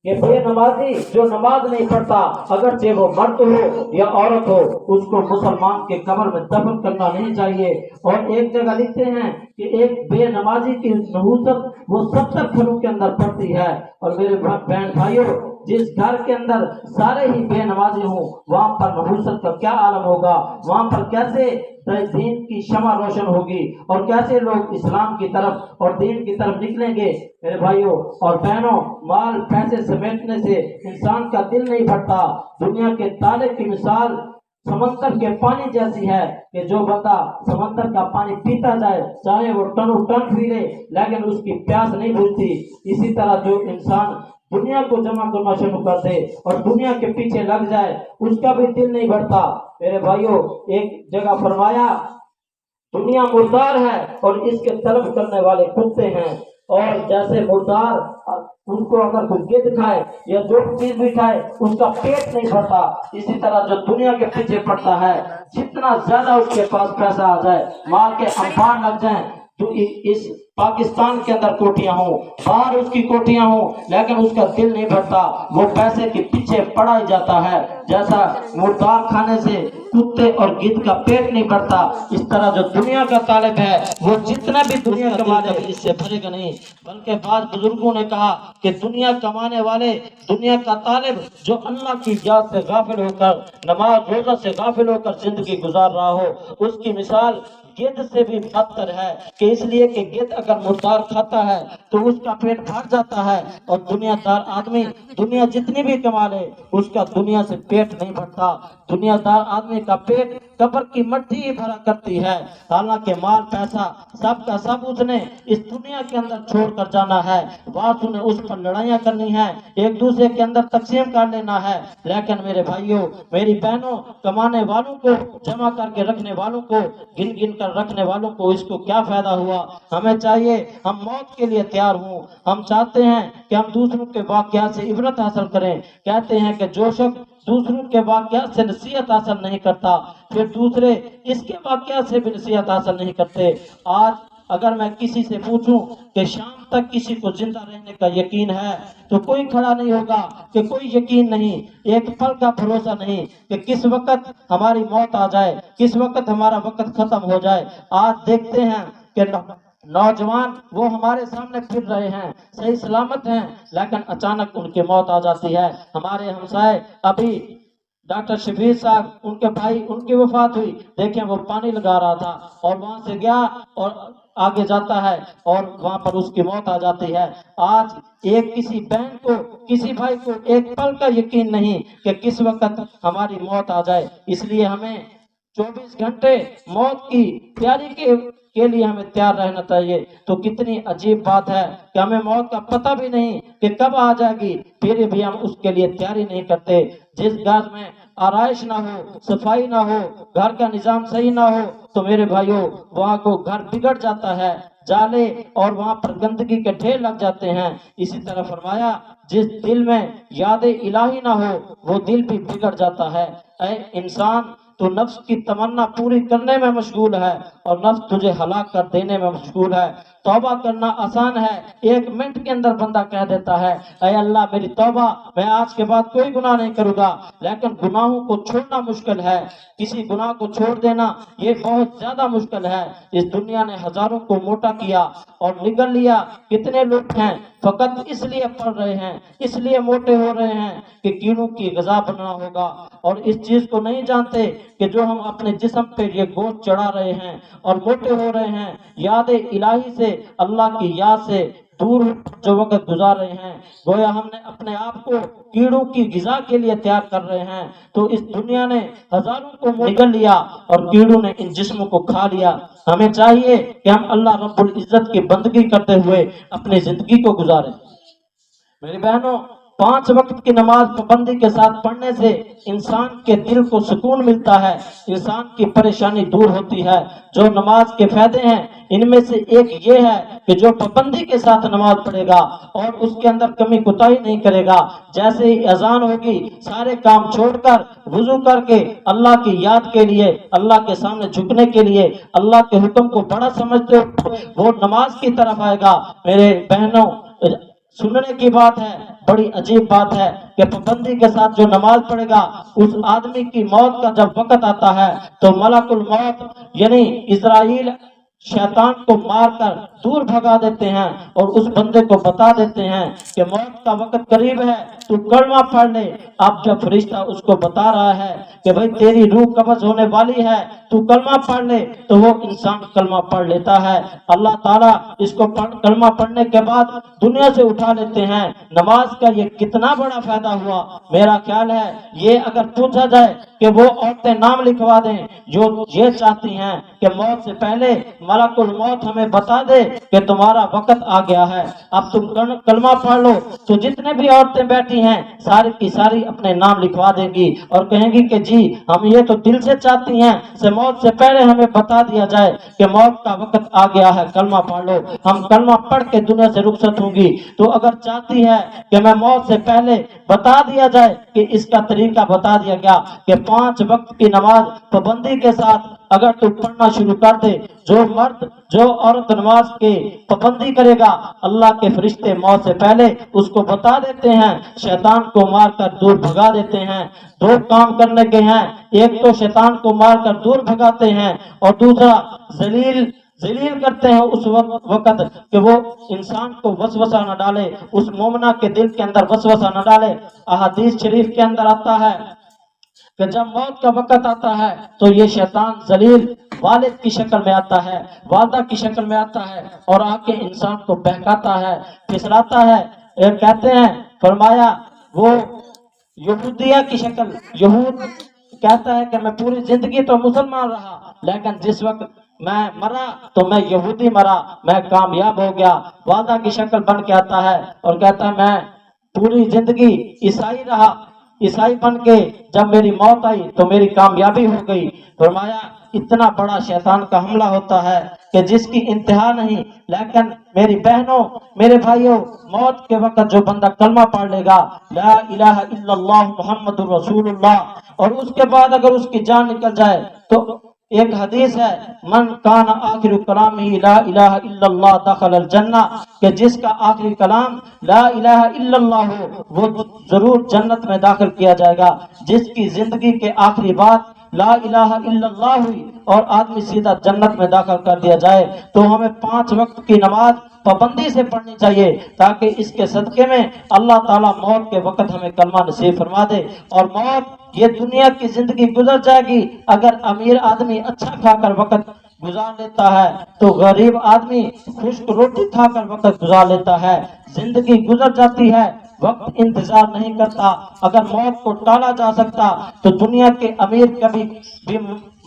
کہ بے نمازی جو نماز نہیں پڑھتا اگرچہ وہ مرد ہو یا عورت ہو اس کو مسلمان کے قبر میں دفن کرنا نہیں چاہیے۔ اور ایک جگہ لکھتے ہیں کہ ایک بے نمازی کی نحوست وہ 70 گھروں کے اندر پڑتی ہے۔ اور میرے بہن بھائیوں، جس گھر کے اندر سارے ہی بے نمازی ہوں وہاں پر نحوست کا کیا عالم ہوگا، وہاں پر کیسے دین کی شمع روشن ہوگی اور کیسے لوگ اسلام کی طرف اور دین کی طرف نکلیں گے۔ میرے بھائیوں اور بہنوں، مال پیسے سمیٹنے سے انسان کا دل نہیں بھرتا۔ دنیا کے تالے کی مثال سمندر کے پانی جیسی ہے کہ جو بندہ سمندر کا پانی پیتا جائے چاہے وہ ٹنوں ٹن پی لے لیکن اس کی پیاس نہیں بجھتی۔ اسی طرح جو انسان دنیا کو جمع کرنا شروع کر دے اور دنیا کے پیچھے لگ جائے اس کا بھی دل نہیں بھرتا۔ میرے بھائیوں، ایک جگہ فرمایا دنیا مردار ہے اور اس کے طلب کرنے والے کتے ہیں، اور جیسے مردار ان کو اگر کوئی گد کھائے یا جو چیز بھی کھائے اس کا پیٹ نہیں بھرتا، اسی طرح جو دنیا کے پیچھے پڑتا ہے جتنا زیادہ اس کے پاس پیسہ آ جائے، مال کے انبار لگ جائیں، تو اس پاکستان کے اندر کوٹیاں ہوں، باہر اس کی کوٹیاں ہوں، لیکن اس کا دل نہیں بھرتا، وہ پیسے کے پیچھے پڑا ہی جاتا ہے۔ جیسا مردار کھانے سے کتے اور گدھ کا پیٹ نہیں بھرتا، اس طرح جو دنیا کا طالب ہے وہ جتنا بھی دنیا کما لے اس سے بھرے گا نہیں۔ بلکہ بعض بزرگوں نے کہا کہ دنیا کمانے والے، دنیا کا طالب جو اللہ کی یاد سے غافل ہو کر، نماز روزہ سے غافل ہو کر زندگی گزار رہا ہو، اس کی مثال گدھ سے بھی بدتر ہے، کہ اس لیے کہ گدھ اگر مردار کھاتا ہے تو اس کا پیٹ بھر جاتا ہے، اور دنیا دار آدمی دنیا جتنی بھی کما لے اس کا دنیا سے پیٹ نہیں بھرتا۔ دنیا دار آدمی کا پیٹ قبر کی مٹی ہی بھرا کرتی ہے، حالانکہ مال پیسہ سب کا سب اس نے اس دنیا کے اندر چھوڑ کر جانا ہے، بات انہیں اس پر لڑائیاں کرنی ہے، ایک دوسرے کے اندر تقسیم کر لینا ہے۔ لیکن میرے بھائیوں میری بہنوں، کمانے والوں کو، جمع کر کے رکھنے والوں کو، گن گن کر رکھنے والوں کو اس کو کیا فائدہ ہوا؟ ہمیں چاہیے ہم موت کے لیے تیار ہوں، ہم چاہتے ہیں کہ ہم دوسروں کے واقعات سے عبرت حاصل کریں۔ کہتے ہیں کہ جو شخص دوسروں کے واقعات سے نصیحت حاصل نہیں کرتا پھر دوسرے اس کے واقعات سے بھی نصیحت حاصل نہیں کرتے۔ آج اگر میں کسی سے پوچھوں کہ شام تک کسی کو زندہ رہنے کا یقین ہے تو کوئی کھڑا نہیں ہوگا کہ کوئی یقین نہیں، ایک پل کا بھروسہ نہیں کہ کس وقت ہماری موت آ جائے، کس وقت ہمارا وقت ختم ہو جائے۔ آج دیکھتے ہیں کہ نوجوان وہ ہمارے سامنے پھر رہے ہیں، صحیح سلامت ہیں، لیکن اچانک ان کی موت آ جاتی ہے۔ ہمارے ہمسائے ابھی ڈاکٹر شبیر صاحب، ان کے بھائی، ان کی وفات ہوئی، دیکھیں وہ پانی لگا رہا تھا اور وہاں سے گیا اور آگے جاتا ہے اور وہاں پر اس کی موت آ جاتی ہے۔ آج ایک کسی بہن کو، کسی بھائی کو ایک پل کا یقین نہیں کہ کس وقت ہماری موت آ جائے، اس لیے ہمیں 24 گھنٹے موت کی تیاری کے لیے ہمیں تیار رہنا چاہیے۔ تو کتنی عجیب بات ہے کہ ہمیں موت کا پتہ بھی نہیں کہ کب آ جائے گی، پھر بھی ہم اس کے لیے تیاری نہیں کرتے۔ جس گھر میں آرائش نہ ہو، صفائی نہ ہو، گھر کا نظام صحیح نہ ہو تو میرے بھائیوں وہاں کو گھر بگڑ جاتا ہے، جالے اور وہاں پر گندگی کے ڈھیر لگ جاتے ہیں۔ اسی طرح فرمایا جس دل میں یاد الہی نہ ہو وہ دل بھی بگڑ جاتا ہے۔ اے انسان، تو نفس کی تمنا پوری کرنے میں مشغول ہے اور نفس تجھے ہلاک کر دینے میں مشغول ہے۔ توبہ کرنا آسان ہے، 1 منٹ کے اندر بندہ کہہ دیتا ہے اے اللہ میری توبہ، میں آج کے بعد کوئی گناہ نہیں کروں گا، لیکن گناہوں کو چھوڑنا مشکل ہے۔ کسی گناہ کو چھوڑ دینا یہ بہت زیادہ مشکل ہے۔ اس دنیا نے ہزاروں کو موٹا کیا اور نگل لیا۔ کتنے لوگ ہیں فقط اس لیے پڑھ رہے ہیں، اس لیے موٹے ہو رہے ہیں کہ کیڑوں کی غذا بننا ہوگا، اور اس چیز کو نہیں جانتے کہ جو ہم اپنے جسم پہ یہ گوشت چڑھا رہے ہیں اور موٹے ہو رہے ہیں، یاد الہی سے، اللہ کی یاد سے دور جو وقت گزار رہے ہیں، گویا ہم نے اپنے آپ کو کیڑوں کی غذا کے لیے تیار کر رہے ہیں۔ تو اس دنیا نے ہزاروں کو نگل لیا اور کیڑوں نے ان جسموں کو کھا لیا۔ ہمیں چاہیے کہ ہم اللہ رب العزت کی بندگی کرتے ہوئے اپنی زندگی کو گزاریں۔ میری بہنوں، 5 وقت کی نماز پابندی کے ساتھ پڑھنے سے انسان کے دل کو سکون ملتا ہے، انسان کی پریشانی دور ہوتی ہے۔ جو نماز کے فائدے ہیں ان میں سے ایک یہ ہے کہ جو پابندی کے ساتھ نماز پڑھے گا اور اس کے اندر کمی کوتاہی نہیں کرے گا، جیسے ہی اذان ہوگی سارے کام چھوڑ کر وضو کر کے اللہ کی یاد کے لیے، اللہ کے سامنے جھکنے کے لیے، اللہ کے حکم کو بڑا سمجھتے وہ نماز کی طرف آئے گا۔ میرے بہنوں، سننے کی بات ہے بڑی عجیب بات ہے کہ پابندی کے ساتھ جو نماز پڑھے گا اس آدمی کی موت کا جب وقت آتا ہے تو ملک الموت یعنی اسرائیل شیطان کو مار کر دور بھگا دیتے ہیں اور اس بندے کو بتا دیتے ہیں کہ موت کا وقت قریب ہے، تو کلمہ پڑھ لے۔ اب جب فرشتہ اس کو بتا رہا ہے کہ بھئی تیری روح قبض ہونے والی ہے، تو کلمہ پڑھ لے، تو وہ انسان کلمہ پڑھ لیتا ہے۔ اللہ تعالیٰ اس کو کلمہ پڑھنے کے بعد دنیا سے اٹھا لیتے ہیں۔ نماز کا یہ کتنا بڑا فائدہ ہوا۔ میرا خیال ہے یہ اگر پوچھا جائے کہ وہ عورتیں نام لکھوا دیں جو یہ چاہتی ہیں کہ موت سے پہلے ملک الموت ہمیں بتا دے کہ تمہارا وقت آ گیا ہے، اب تم کلمہ پڑھ لو، تو جتنے بھی عورتیں بیٹھی ہیں ساری کی ساری اپنے نام لکھوا دیں گی اور کہیں گی کہ جی ہم یہ تو دل سے چاہتی ہیں کہ موت سے پہلے ہمیں بتا دیا جائے کہ موت کا وقت آ گیا ہے، کلمہ پڑھ لو، ہم کلمہ پڑھ کے دنیا سے رخصت ہوں گی۔ تو اگر چاہتی ہے کہ میں موت سے پہلے بتا دیا جائے کہ اس کا طریقہ بتا دیا گیا کہ 5 وقت کی نماز پابندی کے ساتھ اگر تو پڑھنا شروع کر دے، جو مرد جو عورت نماز کی پابندی کرے گا اللہ کے فرشتے موت سے پہلے اس کو بتا دیتے ہیں، شیطان کو مار کر دور بھگا دیتے ہیں۔ 2 کام کرنے کے ہیں، ایک تو شیطان کو مار کر دور بھگاتے ہیں اور دوسرا ذلیل کرتے ہیں اس وقت کہ وہ انسان کو وسوسہ نہ ڈالے، اس مومنہ کے دل کے اندر وسوسہ نہ ڈالے۔ احادیث شریف کے اندر آتا ہے کہ جب موت کا وقت آتا ہے تو یہ شیطان ذلیل والد کی شکل میں آتا ہے، والدہ کی شکل میں آتا ہے اور آ کے انسان کو بہکاتا ہے، پھسلاتا ہے۔ کہتے ہیں فرمایا وہ یہودیہ کی شکل، یہود کہتا ہے کہ میں پوری زندگی تو مسلمان رہا لیکن جس وقت میں مرا تو میں یہودی مرا، میں کامیاب ہو گیا۔ والدہ کی شکل بن کے آتا ہے اور کہتا ہے میں پوری زندگی عیسائی رہا، عیسائی بن کے جب میری موت آئی تو میری کامیابی ہو گئی۔ فرمایا اتنا بڑا شیطان کا حملہ ہوتا ہے کہ جس کی انتہا نہیں۔ لیکن میری بہنوں میرے بھائیوں، موت کے وقت جو بندہ کلمہ پڑھ لے گا لا الہ الا اللہ محمد رسول اللہ، اور اس کے بعد اگر اس کی جان نکل جائے تو ایک حدیث ہے من کان آخر کلامہ لا الہ الا اللہ دخل الجنہ، کہ جس کا آخری کلام لا الہ الا اللہ ہو وہ ضرور جنت میں داخل کیا جائے گا۔ جس کی زندگی کے آخری بات لا الہ الا اللہ ہوئی اور آدمی سیدھا جنت میں داخل کر دیا جائے، تو ہمیں 5 وقت کی نماز پابندی سے پڑھنی چاہیے تاکہ اس کے صدقے میں اللہ تعالیٰ موت کے وقت ہمیں کلمہ نصیب فرما دے۔ اور موت یہ دنیا کی زندگی گزر جائے گی، اگر امیر آدمی اچھا کھا کر وقت گزار لیتا ہے تو غریب آدمی خشک روٹی کھا کر وقت گزار لیتا ہے۔ زندگی گزر جاتی ہے، وقت انتظار نہیں کرتا۔ اگر موت کو ٹالا جا سکتا تو دنیا کے امیر کبھی بھی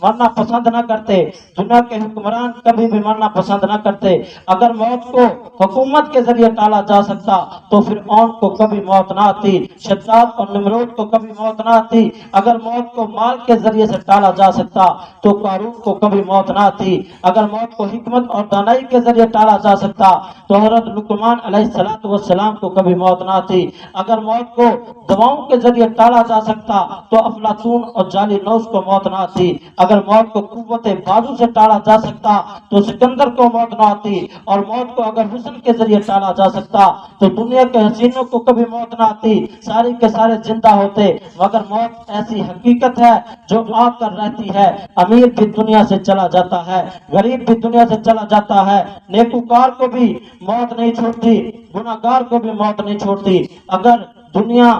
مرنا پسند نہ کرتے، دنیا کے حکمران کبھی بھی مرنا پسند نہ کرتے۔ اگر موت کو حکومت کے ذریعے ٹالا جا سکتا تو فرعون کو کبھی موت نہ آتی، شداد اور نمرود کو کبھی موت نہ آتی۔ اگر موت کو مال کے ذریعے سے ٹالا جا سکتا تو قارون کو کبھی موت نہ آتی۔ اگر موت کو حکمت اور دانائی کے ذریعے ٹالا جا سکتا تو حضرت لقمان علیہ السلام کو کبھی موت نہ آتی۔ اگر موت کو دواؤں کے ذریعے ٹالا جا سکتا تو افلاطون اور جعلی نوش کو موت نہ آتی۔ اگر موت کو قوت بازو سے ٹالا جا سکتا تو سکندر کو موت نہ آتی، اور موت کو اگر حسن کے ذریعے ٹالا جا سکتا تو دنیا کے حسینوں کو کبھی موت نہ آتی، سارے کے سارے زندہ ہوتے۔ مگر موت ایسی حقیقت ہے جو آ کر رہتی ہے، امیر بھی دنیا سے چلا جاتا ہے، غریب بھی دنیا سے چلا جاتا ہے، نیکوکار کو بھی موت نہیں چھوڑتی، گناہگار کو بھی موت نہیں چھوڑتی۔ اگر دنیا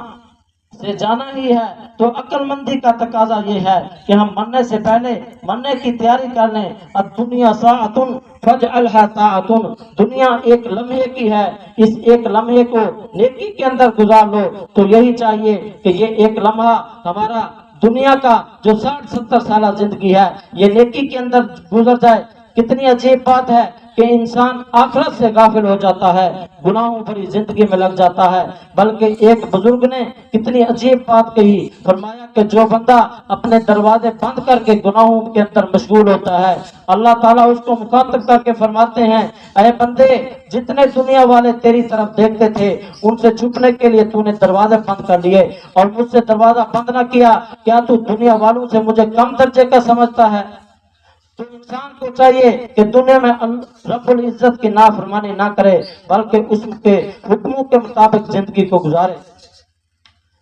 سے جانا ہی ہے تو عقل مندی کا تقاضا یہ ہے کہ ہم مرنے سے پہلے مرنے کی تیاری کر لیں۔ الدنیا ساعۃ فاجعلها طاعۃ، دنیا ایک لمحے کی ہے، اس ایک لمحے کو نیکی کے اندر گزار لو۔ تو یہی چاہیے کہ یہ ایک لمحہ ہمارا دنیا کا جو 60-70 سالہ زندگی ہے یہ نیکی کے اندر گزر جائے۔ کتنی عجیب بات ہے کہ انسان آخرت سے غافل ہو جاتا ہے، گناہوں بھری زندگی میں لگ جاتا ہے۔ بلکہ ایک بزرگ نے کتنی عجیب بات کہی، فرمایا کہ جو بندہ اپنے دروازے بند کر کے گناہوں کے اندر مشغول ہوتا ہے اللہ تعالیٰ اس کو مخاطب کر کے فرماتے ہیں اے بندے جتنے دنیا والے تیری طرف دیکھتے تھے ان سے چھپنے کے لیے تو نے دروازے بند کر لیے اور مجھ سے دروازہ بند نہ کیا، کیا تو دنیا والوں سے مجھے کم درجے کا سمجھتا ہے؟ تو انسان کو چاہیے کہ دنیا میں رب العزت کی نافرمانی نہ کرے بلکہ اس کے حکموں کے مطابق زندگی کو گزارے۔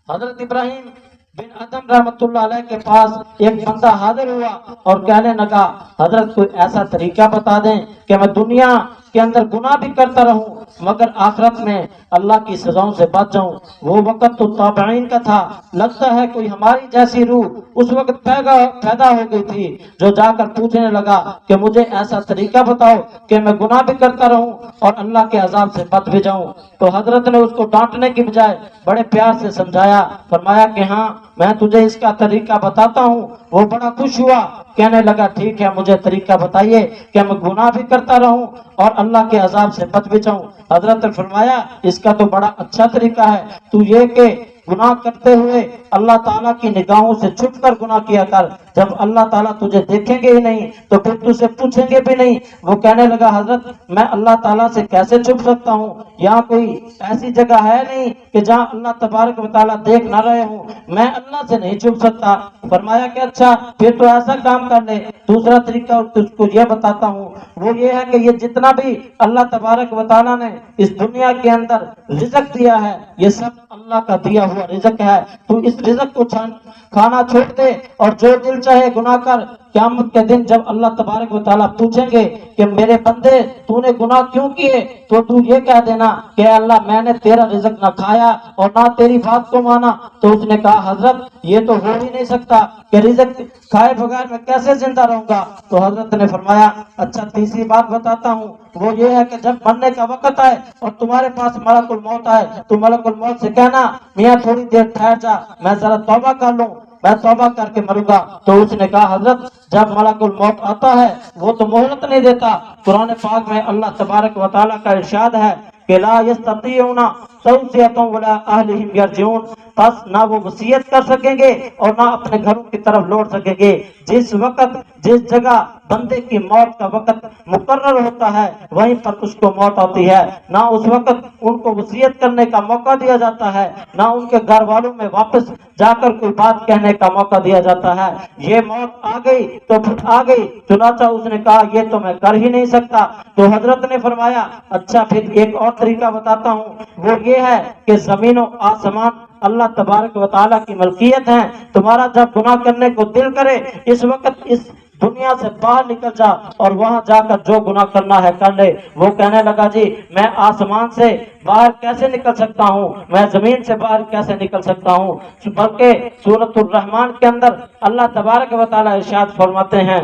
حضرت ابراہیم بن ادم رحمۃ اللہ علیہ کے پاس ایک بندہ حاضر ہوا اور کہنے لگا حضرت کوئی ایسا طریقہ بتا دیں کہ میں دنیا کے اندر گناہ بھی کرتا رہوں مگر آخرت میں اللہ کی سزاؤں سے بچ جاؤں۔ وہ وقت تو تابعین کا تھا، لگتا ہے کوئی ہماری جیسی روح اس وقت پیدا ہو گئی تھی جو جا کر پوچھنے لگا کہ مجھے ایسا طریقہ بتاؤ کہ میں گناہ بھی کرتا رہوں اور اللہ کے عذاب سے بچ بھی جاؤں۔ تو حضرت نے اس کو ڈانٹنے کی بجائے بڑے پیار سے سمجھایا، فرمایا کہ ہاں میں تجھے اس کا طریقہ بتاتا ہوں۔ وہ بڑا خوش ہوا، کہنے لگا ٹھیک ہے مجھے طریقہ بتائیے کہ میں گناہ بھی کرتا رہوں اور اللہ کے عذاب سے بچ بھی جاؤں۔ حضرت نے فرمایا اس کا تو بڑا اچھا طریقہ ہے، تو یہ کہ گناہ کرتے ہوئے اللہ تعالیٰ کی نگاہوں سے چھپ کر گناہ کیا کر، جب اللہ تعالیٰ تجھے دیکھیں گے ہی نہیں تو پھر تجھے پوچھیں گے بھی نہیں۔ وہ کہنے لگا حضرت میں اللہ تعالیٰ سے کیسے چھپ سکتا ہوں، یہاں کوئی ایسی جگہ ہے نہیں کہ جہاں اللہ تبارک و تعالیٰ دیکھ نہ رہے ہوں، میں اللہ سے نہیں چھپ سکتا۔ فرمایا کہ اچھا پھر تو ایسا کام کر لے، دوسرا طریقہ تجھ کو یہ بتاتا ہوں، وہ یہ ہے کہ یہ جتنا بھی اللہ تبارک و تعالیٰ نے اس دنیا کے اندر رزق دیا ہے یہ سب اللہ کا دیا ہوا رزق ہے، تو اس رزق کو کھانا چھوڑ دے اور جو دل چاہے گناہ کر۔ قیامت کے دن جب اللہ تبارک و تعالیٰ پوچھیں گے کہ میرے بندے تو نے گناہ کیوں کیے، تو تو یہ کہہ دینا کہ اللہ میں نے تیرا رزق نہ کھایا اور نہ تیری بات کو مانا۔ تو اس نے کہا حضرت یہ تو ہو ہی نہیں سکتا کہ رزق کھائے بغیر میں کیسے زندہ رہوں گا۔ تو حضرت نے فرمایا اچھا تیسری بات بتاتا ہوں، وہ یہ ہے کہ جب مرنے کا وقت آئے اور تمہارے پاس ملک الموت آئے تو ملک الموت سے کہنا میاں تھوڑی دیر ٹھہر جا میں ذرا توبہ کر لوں، میں توبہ کر کے مروں گا۔ تو اس نے کہا حضرت جب ملک الموت آتا ہے وہ تو مہلت نہیں دیتا۔ قرآن پاک میں اللہ تبارک و تعالیٰ کا ارشاد ہے کہ لا یستطیعون توصیۃ ولا اہلہم یرجعون، بس نہ وہ وصیت کر سکیں گے اور نہ اپنے گھروں کی طرف لوٹ سکیں گے۔ جس وقت جس جگہ بندے کی موت کا وقت مقرر ہوتا ہے وہیں پر اس کو موت آتی ہے، نہ اس وقت ان کو وصیت کرنے کا موقع دیا جاتا ہے، نہ ان کے گھر والوں میں واپس جا کر کوئی بات کہنے کا موقع دیا جاتا ہے۔ یہ موت آ گئی تو پھر آ گئی، چنانچہ اس نے کہا یہ تو میں کر ہی نہیں سکتا۔ تو حضرت نے فرمایا اچھا پھر ایک اور طریقہ بتاتا ہوں، وہ یہ ہے کہ زمین و آسمان اللہ تبارک و تعالیٰ کی ملکیت ہیں، تمہارا جب گناہ کرنے کو دل کرے اس وقت اس دنیا سے باہر نکل جا اور وہاں جا کر جو گناہ کرنا ہے کر لے۔ وہ کہنے لگا جی میں آسمان سے باہر کیسے نکل سکتا ہوں، میں زمین سے باہر کیسے نکل سکتا ہوں، بلکہ سورۃ الرحمن کے اندر اللہ تبارک و تعالیٰ ارشاد فرماتے ہیں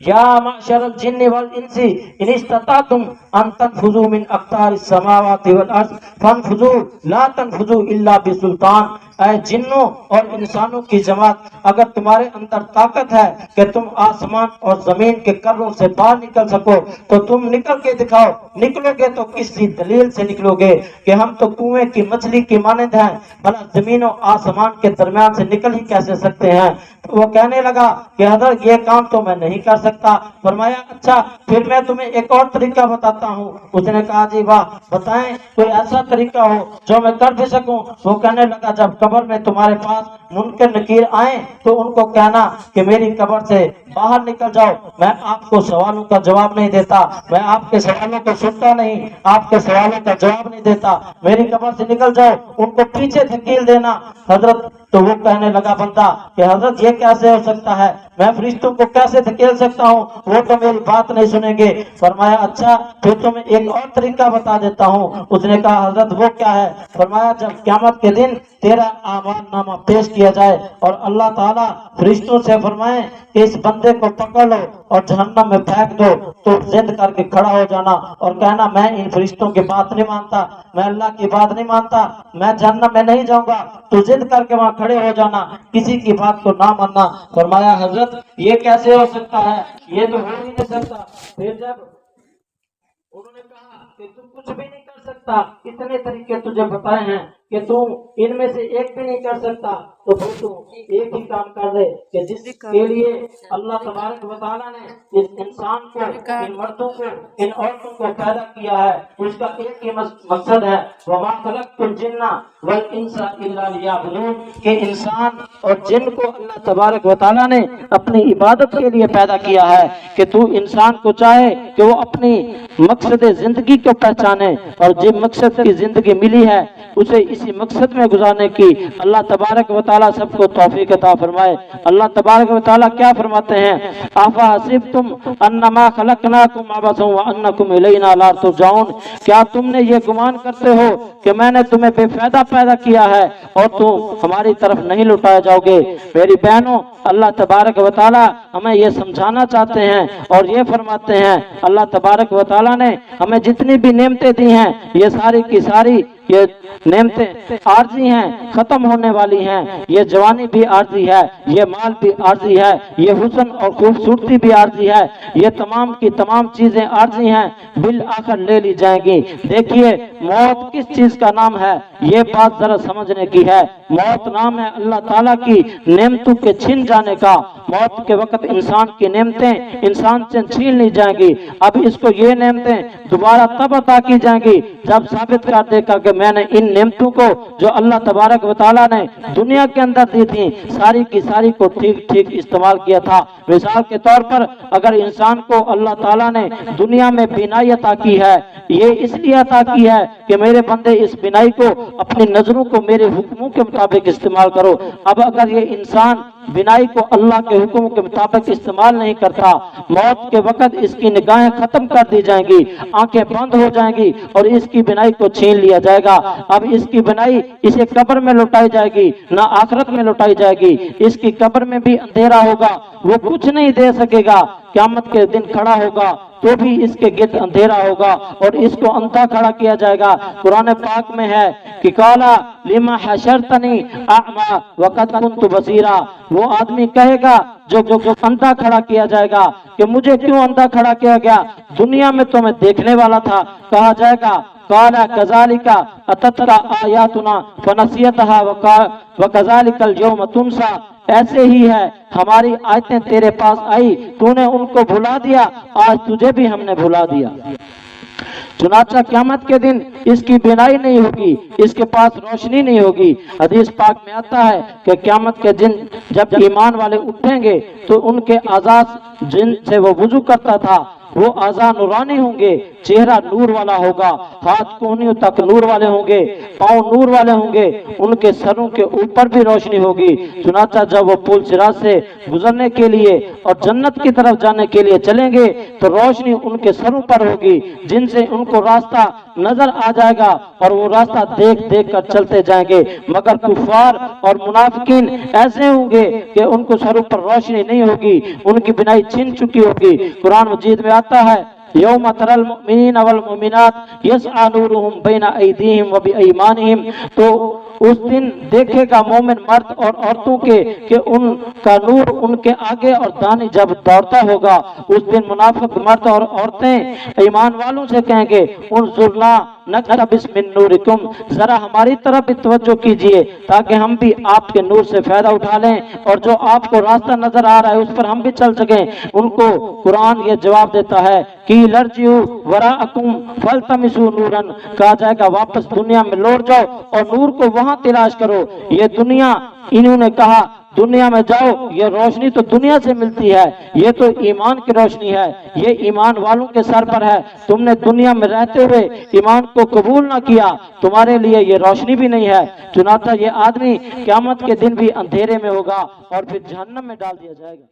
یا معشر الجن والانس ان استطعتم ان تنفذوا من اقطار السماوات والارض فانفذوا لا تنفذوا الا بسلطان۔ اے جنوں اور انسانوں کی جماعت اگر تمہارے اندر طاقت ہے کہ تم آسمان اور زمین کے کروں سے باہر نکل سکو تو تم نکل کے دکھاؤ۔ نکلو گے تو کسی دلیل سے نکلو گے کہ ہم تو کنویں کی مچھلی کی مانند ہیں، بھلا زمین و آسمان کے درمیان سے نکل ہی کیسے سکتے ہیں۔ وہ کہنے لگا کہ حضرت یہ کام تو میں نہیں کر سکتا۔ فرمایا اچھا پھر میں تمہیں ایک اور طریقہ بتاتا ہوں۔ اس نے کہا جی واہ بتائیں کوئی ایسا طریقہ ہو جو میں کر بھی سکوں۔ وہ کہنے لگا جب قبر میں تمہارے پاس منکر نکیر آئیں تو ان کو کہنا کہ میری قبر سے باہر نکل جاؤ، میں آپ کو سوالوں کا جواب نہیں دیتا، میں آپ کے سوالوں کو سنتا نہیں، آپ کے سوالوں کا جواب نہیں دیتا، میری قبر سے نکل جاؤ۔ ان کو پیچھے دھکیل دینا۔ حضرت تو وہ کہنے لگا بندہ کہ حضرت یہ کیسے ہو سکتا ہے، میں فرشتوں کو کیسے دھکیل سکتا ہوں، وہ تو میری بات نہیں سنیں گے۔ فرمایا اچھا پھر تمہیں ایک اور طریقہ بتا دیتا ہوں۔ اس نے کہا حضرت وہ کیا ہے؟ فرمایا جب قیامت کے دن تیرا اعمال نامہ پیش کیا جائے اور اللہ تعالیٰ فرشتوں سے فرمائیں کہ اس بندے کو پکڑ لو اور جہنم میں پھینک دو، تو ضد کر کے کھڑا ہو جانا اور کہنا میں ان فرشتوں کی بات نہیں مانتا، میں اللہ کی بات نہیں مانتا، میں جہنم میں نہیں جاؤں گا۔ تو ضد کر کے وہاں کھڑے ہو جانا، کسی کی بات کو نہ ماننا۔ فرمایا حضرت یہ کیسے ہو سکتا ہے، یہ تو ہو ہی نہیں سکتا۔ پھر جب انہوں نے کہا کہ تم کچھ بھی نہیں کر سکتا، اتنے طریقے تجھے بتائے ہیں کہ تم ان میں سے ایک بھی نہیں کر سکتا تو پھر تم ایک ہی کام کر دے کہ جس کے لیے اللہ تبارک و تعالیٰ نے اس انسان کو، ان مردوں کو، ان عورتوں کو پیدا کیا ہے، اس کا ایک ہی مقصد ہے وَمَا خَلَقْتُ الْجِنَّ وَالْإِنسَ إِلَّا لِيَعْبُدُونِ، کہ انسان اور جن کو اللہ تبارک و تعالیٰ نے اپنی عبادت کے لیے پیدا کیا ہے، کہ تو انسان کو چاہے کہ وہ اپنی مقصد زندگی کو پہچانے اور جن مقصد کی زندگی ملی ہے اسے اسی مقصد میں گزارنے کی اللہ تبارک و تعالیٰ سب کو توفیق عطا فرمائے۔ اللہ تبارک و تعالیٰ کیا فرماتے ہیں؟ أَفَحَسِبْتُمْ أَنَّمَا خَلَقْنَاكُمْ عَبَثًا وَأَنَّكُمْ إِلَيْنَا لَا تُرْجَعُونَ، کیا تم نے یہ گمان کرتے ہو کہ میں نے تمہیں بے فائدہ پیدا کیا ہے اور تم ہماری طرف نہیں لوٹائے جاؤ گے؟ میری بہنوں، اللہ تبارک و تعالیٰ ہمیں یہ سمجھانا چاہتے ہیں اور یہ فرماتے ہیں اللہ تبارک و تعالیٰ نے ہمیں جتنی بھی نعمتیں دی ہیں یہ ساری کی ساری یہ نعمتیں عارضی ہیں، ختم ہونے والی ہیں۔ یہ جوانی بھی عارضی ہے، یہ مال بھی عارضی ہے، یہ حسن اور خوبصورتی بھی عارضی ہے، یہ تمام کی تمام چیزیں عارضی ہیں، بالآخر لے لی جائیں گی۔ دیکھیے موت کس چیز کا نام ہے، یہ بات ذرا سمجھنے کی ہے۔ موت نام ہے اللہ تعالیٰ کی نعمتوں کے چھن جانے کا۔ موت کے وقت انسان کی نعمتیں انسان سے چھین لی جائیں گی۔ اب اس کو یہ نعمتیں دوبارہ تب عطا کی جائیں گی جب ثابت کر دے گا کہ میں نے ان نعمتوں کو جو اللہ تبارک و تعالیٰ نے دنیا کے اندر دی تھی ساری کی ساری کو ٹھیک ٹھیک استعمال کیا تھا۔ مثال کے طور پر اگر انسان کو اللہ تعالیٰ نے دنیا میں بینائی عطا کی ہے، یہ اس لیے عطا کی ہے کہ میرے بندے اس بینائی کو اپنی نظروں کو میرے حکموں کے مطابق استعمال کرو۔ اب اگر یہ انسان بینائی کو اللہ کے حکم کے مطابق استعمال نہیں کرتا، موت کے وقت اس کی نگاہیں ختم کر دی جائیں گی، آنکھیں بند ہو جائیں گی اور اس کی بینائی کو چھین لیا جائے گا۔ اب اس کی بینائی اسے قبر میں لوٹائی جائے گی، نہ آخرت میں لوٹائی جائے گی۔ اس کی قبر میں بھی اندھیرا ہوگا، وہ کچھ نہیں دے سکے گا۔ قیامت کے دن کھڑا ہوگا تو بھی اس کے گرد اندھیرا ہوگا اور اس کو اندھا کھڑا کیا جائے گا۔ قرآن پاک میں ہے کہ قالا لما حشرتنی اعما وقد كنت بصیرا، وہ آدمی کہے گا جو اندھا کھڑا کیا جائے گا کہ مجھے کیوں اندھا کھڑا کیا گیا، دنیا میں تو میں دیکھنے والا تھا۔ کہا جائے گا قالا کذالک اتتک آیاتنا فنسیتها وکذالک اليوم تنسیٰ، ایسے ہی ہے ہماری آیتیں تیرے پاس آئی، تو نے ان کو بھلا دیا، آج تجھے بھی ہم نے بھلا دیا۔ چنانچہ قیامت کے دن اس کی بینائی نہیں ہوگی، اس کے پاس روشنی نہیں ہوگی۔ حدیث پاک میں آتا ہے کہ قیامت کے دن جب ایمان والے اٹھیں گے تو ان کے اعضاء جن سے وہ وضو کرتا تھا وہ اعضاء نورانی ہوں گے، چہرہ نور والا ہوگا، ہاتھ کونیوں تک نور والے ہوں گے، پاؤں نور والے ہوں گے، ان کے سروں کے اوپر بھی روشنی ہوگی۔ چنانچہ جب وہ پل صراط سے گزرنے کے لیے اور جنت کی طرف جانے کے لیے چلیں گے تو روشنی ان کے سروں پر ہوگی، جن سے ان کو راستہ نظر آ جائے گا اور وہ راستہ دیکھ دیکھ کر چلتے جائیں گے۔ مگر کفار اور منافقین ایسے ہوں گے کہ ان کو سروں پر روشنی نہیں ہوگی، ان کی بینائی چھن چکی ہوگی۔ قرآن مجید میں آتا ہے یوم تری المؤمنین والمؤمنات یسعی نورہم بین ایدیہم وبایمانہم، تو اس دن دیکھے گا مومن مرد اور عورتوں کے کہ ان کا نور ان کے آگے اور دانے جب دوڑتا ہوگا۔ اس دن منافق مرد اور عورتیں ایمان والوں سے کہیں گے انظرنا نقتبس من نورکم، ذرا ہماری طرف بھی توجہ کیجئے تاکہ ہم بھی آپ کے نور سے فائدہ اٹھا لیں اور جو آپ کو راستہ نظر آ رہا ہے اس پر ہم بھی چل سکیں۔ ان کو قرآن یہ جواب دیتا ہے کہ لرجعوا وراءکم فالتمسوا نورا، کہا جائے گا واپس دنیا میں لوٹ جاؤ اور نور کو وہاں تلاش کرو۔ یہ دنیا، انہوں نے کہا دنیا میں جاؤ، یہ روشنی تو دنیا سے ملتی ہے، یہ تو ایمان کی روشنی ہے، یہ ایمان والوں کے سر پر ہے۔ تم نے دنیا میں رہتے ہوئے ایمان کو قبول نہ کیا، تمہارے لیے یہ روشنی بھی نہیں ہے۔ چنانچہ یہ آدمی قیامت کے دن بھی اندھیرے میں ہوگا اور پھر جہنم میں ڈال دیا جائے گا۔